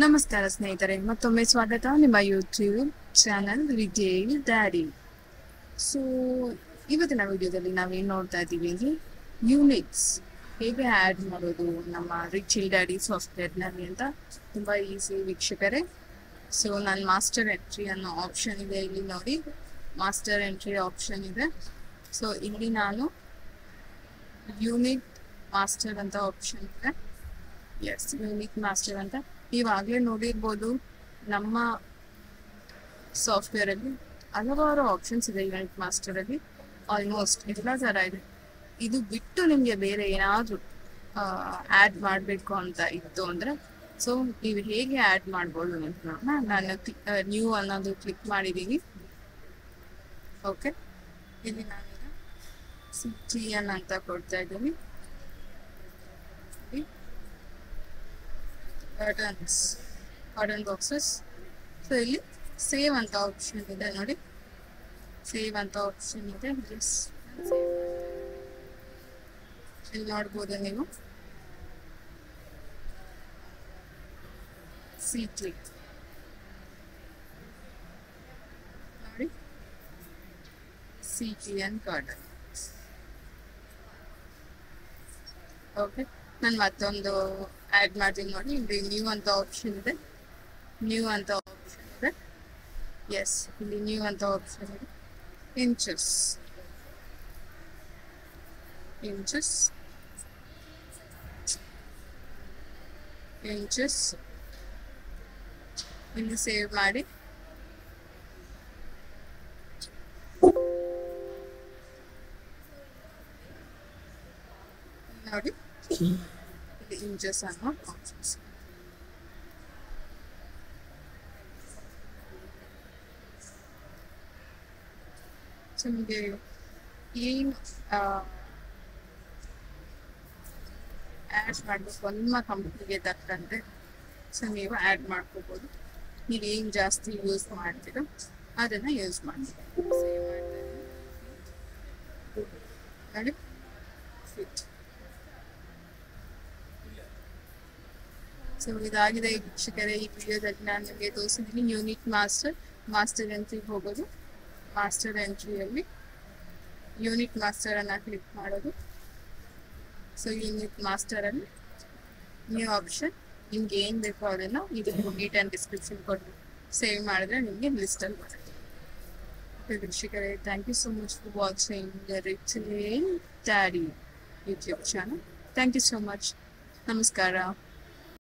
ನಮಸ್ಕಾರ ಸ್ನೇಹಿತರೆ, ಮತ್ತೊಮ್ಮೆ ಸ್ವಾಗತ ನಿಮ್ಮ YouTube channel retail daddy. So ಇವತ್ತಿನ ವಿಡಿಯೋದಲ್ಲಿ ನಾವೇನು ನೋಡ್ತಾ ಇದ್ದೀವಿ ಅಂದರೆ ಯೂನಿಟ್ಸ್ ಹೇಗೆ ಆ್ಯಡ್ ಮಾಡೋದು ನಮ್ಮ ರಿಟೇಲ್ ಡ್ಯಾಡಿ ಸಾಫ್ಟ್ವೇರ್ನಲ್ಲಿ ಅಂತ. ತುಂಬ ಈಸಿ ವೀಕ್ಷಕರೇ. ಸೊ ನಾನು ಮಾಸ್ಟರ್ ಎಂಟ್ರಿ ಅನ್ನೋ ಆಪ್ಷನ್ ಇದೆ, ಇಲ್ಲಿ ನೋಡಿ ಮಾಸ್ಟರ್ ಎಂಟ್ರಿ ಆಪ್ಷನ್ ಇದೆ. ಸೊ ಇಲ್ಲಿ ನಾನು ಯೂನಿಟ್ ಮಾಸ್ಟರ್ ಅಂತ ಆಪ್ಷನ್ ಇದೆ. ಎಸ್, ಯೂನಿಕ್ ಮಾಸ್ಟರ್ ಅಂತ ನೀವಾಗಲೇ ನೋಡಿರ್ಬೋದು. ನಮ್ಮ ಸಾಫ್ಟ್ವೇರಲ್ಲಿ ಹಲವಾರು ಆಪ್ಷನ್ಸ್ ಇದೆ. ಯೂನಿಟ್ ಮಾಸ್ಟರಲ್ಲಿ ಆಲ್ಮೋಸ್ಟ್ ಎಲ್ಲ ಥರ ಇದೆ. ಇದು ಬಿಟ್ಟು ನಿಮಗೆ ಬೇರೆ ಏನಾದರೂ ಆ್ಯಡ್ ಮಾಡಬೇಕು ಅಂತ ಇತ್ತು ಅಂದರೆ ಸೊ ನೀವು ಹೇಗೆ ಆ್ಯಡ್ ಮಾಡ್ಬೋದು ಅಂತ ನೋಡೋಣ. ನಾನು ನ್ಯೂ ಅನ್ನೋದು ಕ್ಲಿಕ್ ಮಾಡಿದ್ದೀನಿ. ಓಕೆ, ಇಲ್ಲಿ ನಾನೀಗ CTN ಅಂತ ಕೊಡ್ತಾ ಇದ್ದೀನಿ. Cotton boxes. ಸೊ ಇಲ್ಲಿ ಸೇವ್ ಅಂತ ಆಪ್ಷನ್ ಇದೆ ನೋಡಿ, ಸೇವ್ ಅಂತ ಆಪ್ಷನ್ ಇದೆ. ಇಲ್ಲಿ ನೋಡ್ಬೋದು ನೀವು CT ನೋಡಿ, CTN ಕಾಟನ್. ಓಕೆ, ನಾನು ಮತ್ತೊಂದು ಆ್ಯಡ್ ಮಾಡ್ತೀನಿ ನೋಡಿ. ಇಲ್ಲಿ ನ್ಯೂ ಅಂತ ಆಪ್ಷನ್ ಇದೆ, ನ್ಯೂ ಅಂತ ಆಪ್ಷನ್ ಇದೆ. ಎಸ್, ಇಲ್ಲಿ ನ್ಯೂ ಅಂತ ಆಪ್ಷನ್ ಇದೆ. ಇಂಚಸ್ ಇಂಚಸ್ ಇಂಚಸ್ ಇಲ್ಲಿ ಸೇವ್ ಮಾಡಿ ನೋಡಿ, ಇಂಚಸ್ ಅನ್ನೋ ಆಪ್ಷನ್ಸ್. ಸೊ ನಿಮಗೆ ಏನು ಆ್ಯಡ್ ಮಾಡಬೇಕು ನಿಮ್ಮ ಕಂಪ್ನಿಗೆ ತಕ್ಕಂತೆ ಸೊ ನೀವು ಆ್ಯಡ್ ಮಾಡ್ಕೋಬೋದು. ನೀವು ಏನು ಜಾಸ್ತಿ ಯೂಸ್ ಮಾಡ್ತೀರೋ ಅದನ್ನು ಯೂಸ್ ಮಾಡ್ತೀವಿ. ಸೇವ್ ಮಾಡ್ತಾ ನೋಡಿ, ಫಿಟ್. ಸೊ ಇದಾಗಿದೆ ವೀಕ್ಷಕರೇ. ಈ ವಿಡಿಯೋದಲ್ಲಿ ನಾನು ನಿಮಗೆ ತೋರಿಸಿದ್ದೀನಿ ಯೂನಿಟ್ ಮಾಸ್ಟರ್ ಎಂಟ್ರಿಗೆ ಹೋಗೋದು. ಮಾಸ್ಟರ್ ಎಂಟ್ರಿಯಲ್ಲಿ ಯೂನಿಟ್ ಮಾಸ್ಟರನ್ನು ಕ್ಲಿಕ್ ಮಾಡೋದು. ಸೊ ಯೂನಿಟ್ ಮಾಸ್ಟರಲ್ಲಿ ನ್ಯೂ ಆಪ್ಷನ್, ನಿಮ್ಗೆ ಏನು ಬೇಕೋ ಅದನ್ನು ಇದಕ್ಕೆ ಡೀಟ್ ಆ್ಯಂಡ್ ಡಿಸ್ಕ್ರಿಪ್ಷನ್ ಕೊಟ್ಟು ಸೇವ್ ಮಾಡಿದ್ರೆ ನಿಮಗೆ ಲಿಸ್ಟಲ್ಲಿ ಬರುತ್ತೆ. ವೀಕ್ಷಕರೇ, thank you so much for watching the retail daddy YouTube channel. Thank you so much. ನಮಸ್ಕಾರ.